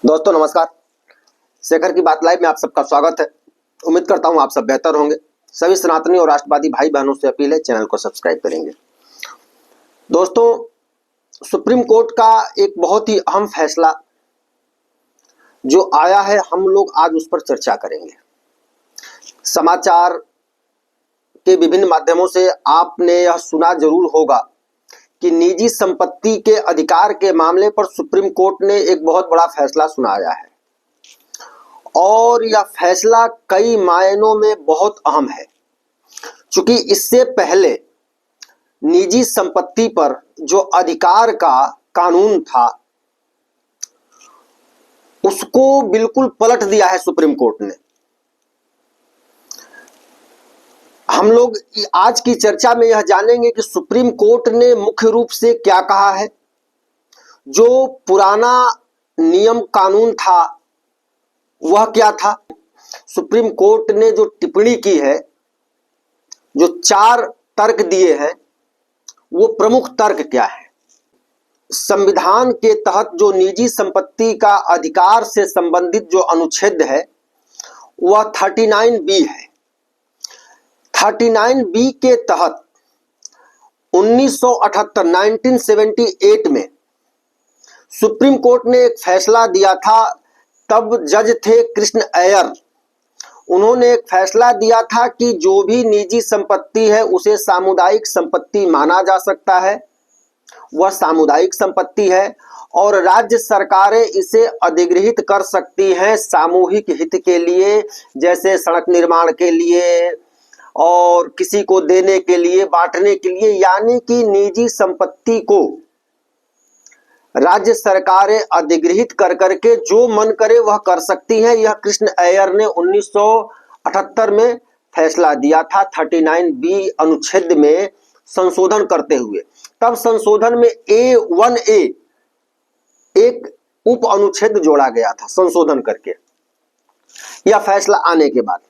दोस्तों नमस्कार। शेखर की बात लाइव में आप सबका स्वागत है। उम्मीद करता हूं आप सब बेहतर होंगे। सभी सनातनी और राष्ट्रवादी भाई बहनों से अपील है, चैनल को सब्सक्राइब करेंगे। दोस्तों, सुप्रीम कोर्ट का एक बहुत ही अहम फैसला जो आया है, हम लोग आज उस पर चर्चा करेंगे। समाचार के विभिन्न माध्यमों से आपने यह सुना जरूर होगा कि निजी संपत्ति के अधिकार के मामले पर सुप्रीम कोर्ट ने एक बहुत बड़ा फैसला सुनाया है और यह फैसला कई मायनों में बहुत अहम है। क्योंकि इससे पहले निजी संपत्ति पर जो अधिकार का कानून था उसको बिल्कुल पलट दिया है सुप्रीम कोर्ट ने। हम लोग आज की चर्चा में यह जानेंगे कि सुप्रीम कोर्ट ने मुख्य रूप से क्या कहा है। जो पुराना नियम कानून था वह क्या था। सुप्रीम कोर्ट ने जो टिप्पणी की है, जो 4 तर्क दिए हैं, वो प्रमुख तर्क क्या है। संविधान के तहत जो निजी संपत्ति का अधिकार से संबंधित जो अनुच्छेद है वह 39B है। 39B के तहत 1978 में सुप्रीम कोर्ट ने एक फैसला दिया था। तब जज थे कृष्ण अय्यर। उन्होंने एक फैसला दिया था कि जो भी निजी संपत्ति है उसे सामुदायिक संपत्ति माना जा सकता है, वह सामुदायिक संपत्ति है और राज्य सरकारें इसे अधिग्रहित कर सकती हैं सामूहिक हित के लिए, जैसे सड़क निर्माण के लिए और किसी को देने के लिए, बांटने के लिए। यानी कि निजी संपत्ति को राज्य सरकारें अधिग्रहित कर करके जो मन करे वह कर सकती हैं। यह कृष्ण अय्यर ने 1978 में फैसला दिया था 39B अनुच्छेद में संशोधन करते हुए। तब संशोधन में A1A एक उप अनुच्छेद जोड़ा गया था संशोधन करके। यह फैसला आने के बाद,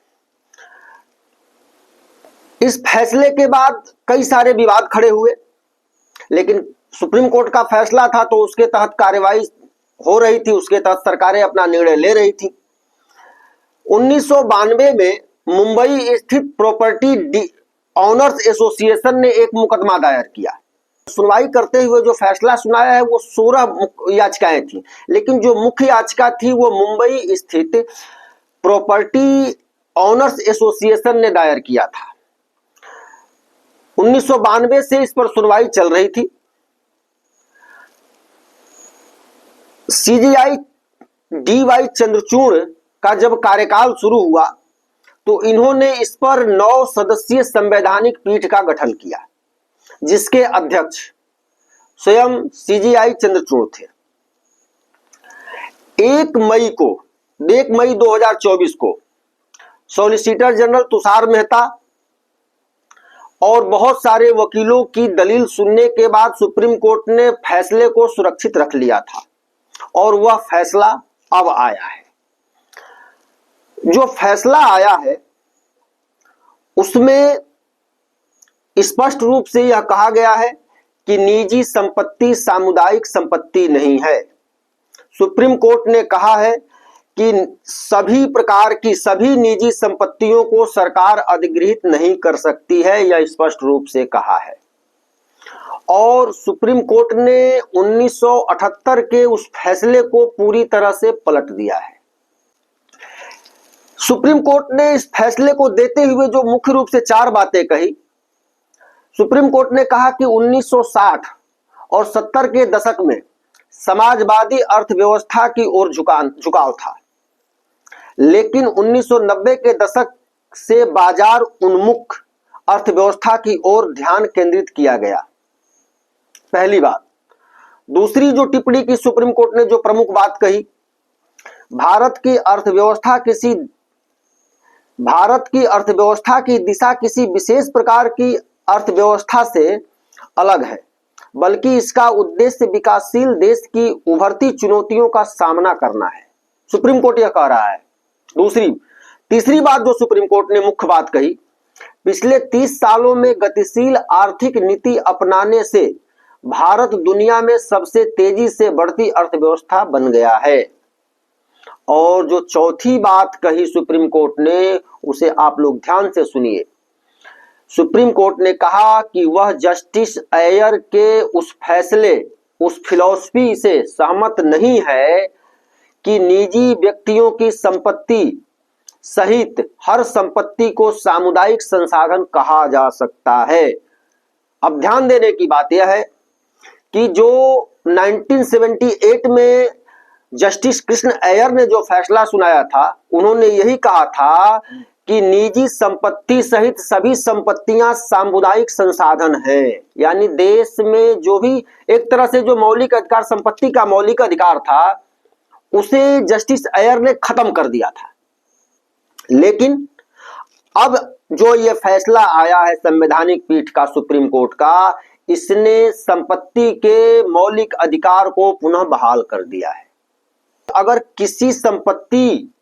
इस फैसले के बाद कई सारे विवाद खड़े हुए, लेकिन सुप्रीम कोर्ट का फैसला था तो उसके तहत कार्यवाही हो रही थी, उसके तहत सरकारें अपना निर्णय ले रही थी। 1992 में मुंबई स्थित प्रॉपर्टी ऑनर्स एसोसिएशन ने एक मुकदमा दायर किया। सुनवाई करते हुए जो फैसला सुनाया है वो 16 याचिकाएं थी, लेकिन जो मुख्य याचिका थी वो मुंबई स्थित प्रॉपर्टी ऑनर्स एसोसिएशन ने दायर किया था। 1992 से इस पर सुनवाई चल रही थी। CJI DY चंद्रचूड़ का जब कार्यकाल शुरू हुआ तो इन्होंने इस पर 9 सदस्यीय संवैधानिक पीठ का गठन किया, जिसके अध्यक्ष स्वयं CJI चंद्रचूड़ थे। 1 मई 2024 को सॉलिसिटर जनरल तुषार मेहता और बहुत सारे वकीलों की दलील सुनने के बाद सुप्रीम कोर्ट ने फैसले को सुरक्षित रख लिया था और वह फैसला अब आया है। जो फैसला आया है उसमें स्पष्ट रूप से यह कहा गया है कि निजी संपत्ति सामुदायिक संपत्ति नहीं है। सुप्रीम कोर्ट ने कहा है कि सभी प्रकार की सभी निजी संपत्तियों को सरकार अधिग्रहित नहीं कर सकती है, यह स्पष्ट रूप से कहा है। और सुप्रीम कोर्ट ने 1978 के उस फैसले को पूरी तरह से पलट दिया है। सुप्रीम कोर्ट ने इस फैसले को देते हुए जो मुख्य रूप से 4 बातें कही। सुप्रीम कोर्ट ने कहा कि 1960 और 70 के दशक में समाजवादी अर्थव्यवस्था की ओर झुकाव था, लेकिन 1990 के दशक से बाजार उन्मुख अर्थव्यवस्था की ओर ध्यान केंद्रित किया गया। पहली बात। दूसरी जो टिप्पणी की सुप्रीम कोर्ट ने, जो प्रमुख बात कही, भारत की अर्थव्यवस्था की दिशा किसी विशेष प्रकार की अर्थव्यवस्था से अलग है, बल्कि इसका उद्देश्य विकासशील देश की उभरती चुनौतियों का सामना करना है। सुप्रीम कोर्ट यह कह रहा है। तीसरी बात जो सुप्रीम कोर्ट ने मुख्य बात कही, पिछले 30 सालों में गतिशील आर्थिक नीति अपनाने से भारत दुनिया में सबसे तेजी से बढ़ती अर्थव्यवस्था बन गया है। और जो चौथी बात कही सुप्रीम कोर्ट ने, उसे आप लोग ध्यान से सुनिए। सुप्रीम कोर्ट ने कहा कि वह जस्टिस अय्यर के उस फैसले, उस फिलॉसफी से सहमत नहीं है कि निजी व्यक्तियों की संपत्ति सहित हर संपत्ति को सामुदायिक संसाधन कहा जा सकता है। अब ध्यान देने की बात यह है कि जो 1978 में जस्टिस कृष्ण अय्यर ने जो फैसला सुनाया था, उन्होंने यही कहा था कि निजी संपत्ति सहित सभी संपत्तियां सामुदायिक संसाधन हैं। यानी देश में जो भी एक तरह से जो मौलिक अधिकार, संपत्ति का मौलिक अधिकार था, उसे जस्टिस अय्यर ने खत्म कर दिया था। लेकिन अब जो ये फैसला आया है संवैधानिक पीठ का, सुप्रीम कोर्ट का, इसने संपत्ति के मौलिक अधिकार को पुनः बहाल कर दिया है। अगर किसी संपत्ति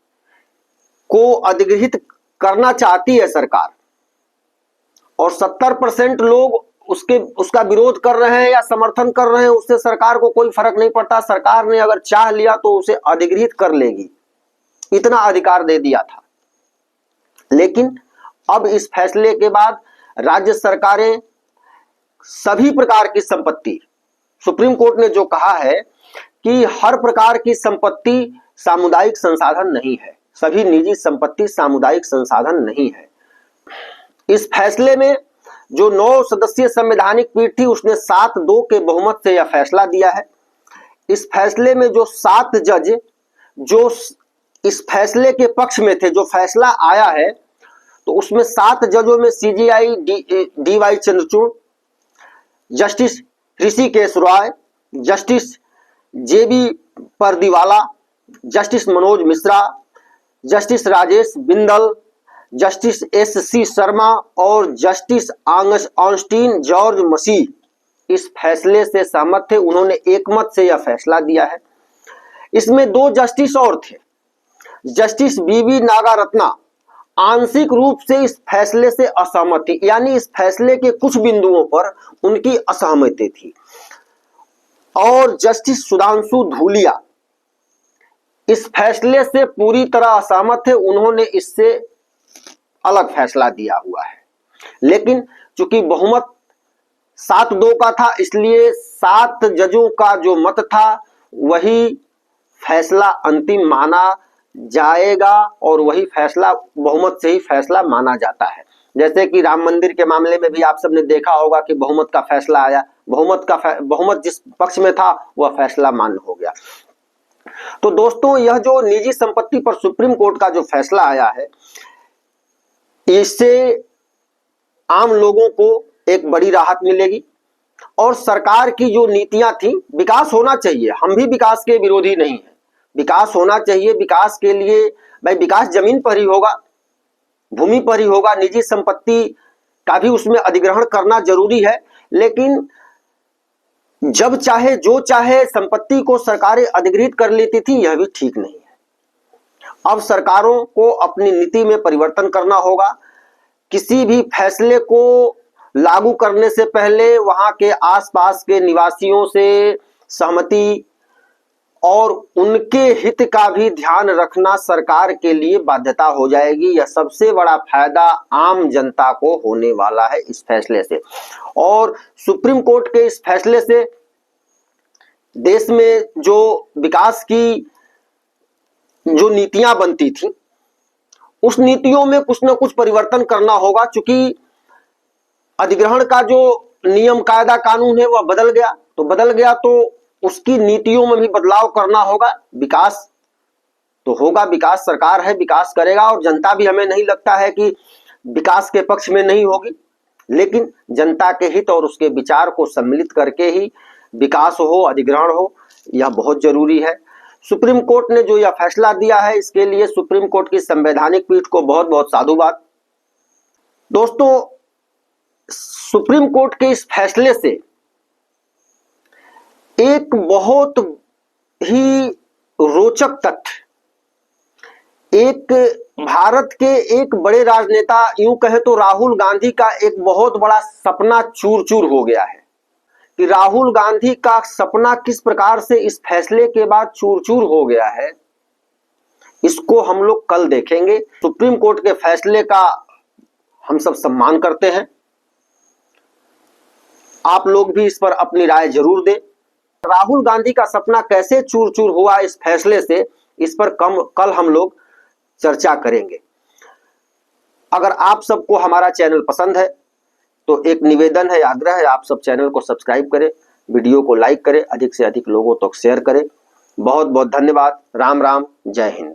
को अधिग्रहित करना चाहती है सरकार और 70% लोग उसका विरोध कर रहे हैं या समर्थन कर रहे हैं, उससे सरकार को कोई फर्क नहीं पड़ता। सरकार ने अगर चाह लिया तो उसे अधिग्रहित कर लेगी, इतना अधिकार दे दिया था। लेकिन अब इस फैसले के बाद राज्य सरकारें सभी प्रकार की संपत्ति, सुप्रीम कोर्ट ने जो कहा है कि हर प्रकार की संपत्ति सामुदायिक संसाधन नहीं है, सभी निजी संपत्ति सामुदायिक संसाधन नहीं है। इस फैसले में जो 9 सदस्यीय संवैधानिक पीठ थी, उसने 7-2 के बहुमत से यह फैसला दिया है। इस फैसले में जो 7 जज जो इस फैसले के पक्ष में थे, जो फैसला आया है, तो उसमें 7 जजों में CJI D.Y.. Chandrachud, justice Rishikesh Roy, justice JB. Pardiwala, justice Manoj Mishra, justice Rajesh Bindal, justice SC. Sharma और जस्टिस ऑस्टिन जॉर्ज मसीह इस फैसले से सहमत थे। उन्होंने एकमत से यह फैसला दिया है। इसमें 2 जस्टिस और थे। Justice BV. नागारत्ना आंशिक रूप से इस फैसले से असहमत थी, यानी इस फैसले के कुछ बिंदुओं पर उनकी असहमति थी। और जस्टिस सुधांशु धूलिया इस फैसले से पूरी तरह असहमत थे, उन्होंने इससे अलग फैसला दिया हुआ है। लेकिन चूंकि बहुमत 7-2 का था, इसलिए 7 जजों का जो मत था वही फैसला अंतिम माना जाएगा और वही फैसला बहुमत से ही फैसला माना जाता है। जैसे कि राम मंदिर के मामले में भी आप सबने देखा होगा कि बहुमत का फैसला आया, बहुमत जिस पक्ष में था वह फैसला मान्य हो गया। तो दोस्तों, यह जो निजी संपत्ति पर सुप्रीम कोर्ट का जो फैसला आया है, इससे आम लोगों को एक बड़ी राहत मिलेगी और सरकार की जो नीतियां थी, विकास होना चाहिए, हम भी विकास के विरोधी नहीं है, विकास होना चाहिए। विकास के लिए भाई विकास जमीन पर ही होगा, भूमि पर ही होगा, निजी संपत्ति का भी उसमें अधिग्रहण करना जरूरी है। लेकिन जब चाहे जो चाहे संपत्ति को सरकारें अधिग्रहित कर लेती थी, यह भी ठीक नहीं है। अब सरकारों को अपनी नीति में परिवर्तन करना होगा। किसी भी फैसले को लागू करने से पहले वहां के आसपास के निवासियों से सहमति और उनके हित का भी ध्यान रखना सरकार के लिए बाध्यता हो जाएगी। यह सबसे बड़ा फायदा आम जनता को होने वाला है इस फैसले से। और सुप्रीम कोर्ट के इस फैसले से देश में जो विकास की जो नीतियां बनती थी, उस नीतियों में कुछ न कुछ परिवर्तन करना होगा। चूंकि अधिग्रहण का जो नियम कायदा कानून है वह बदल गया, तो उसकी नीतियों में भी बदलाव करना होगा। विकास तो होगा, विकास सरकार है, विकास करेगा और जनता भी हमें नहीं लगता है कि विकास के पक्ष में नहीं होगी। लेकिन जनता के हित और उसके विचार को सम्मिलित करके ही विकास हो, अधिग्रहण हो, यह बहुत जरूरी है। सुप्रीम कोर्ट ने जो यह फैसला दिया है, इसके लिए सुप्रीम कोर्ट की संवैधानिक पीठ को बहुत बहुत साधुवाद। दोस्तों, सुप्रीम कोर्ट के इस फैसले से एक बहुत ही रोचक तथ्य, एक भारत के एक बड़े राजनेता, यूं कहे तो राहुल गांधी का एक बहुत बड़ा सपना चूर चूर हो गया है। कि राहुल गांधी का सपना किस प्रकार से इस फैसले के बाद चूर चूर हो गया है, इसको हम लोग कल देखेंगे। सुप्रीम कोर्ट के फैसले का हम सब सम्मान करते हैं। आप लोग भी इस पर अपनी राय जरूर दें। राहुल गांधी का सपना कैसे चूर चूर हुआ इस फैसले से, इस पर कल हम लोग चर्चा करेंगे। अगर आप सबको हमारा चैनल पसंद है तो एक निवेदन है, आग्रह है, आप सब चैनल को सब्सक्राइब करें, वीडियो को लाइक करें, अधिक से अधिक लोगों तक शेयर करें। बहुत बहुत धन्यवाद। राम राम, जय हिंद।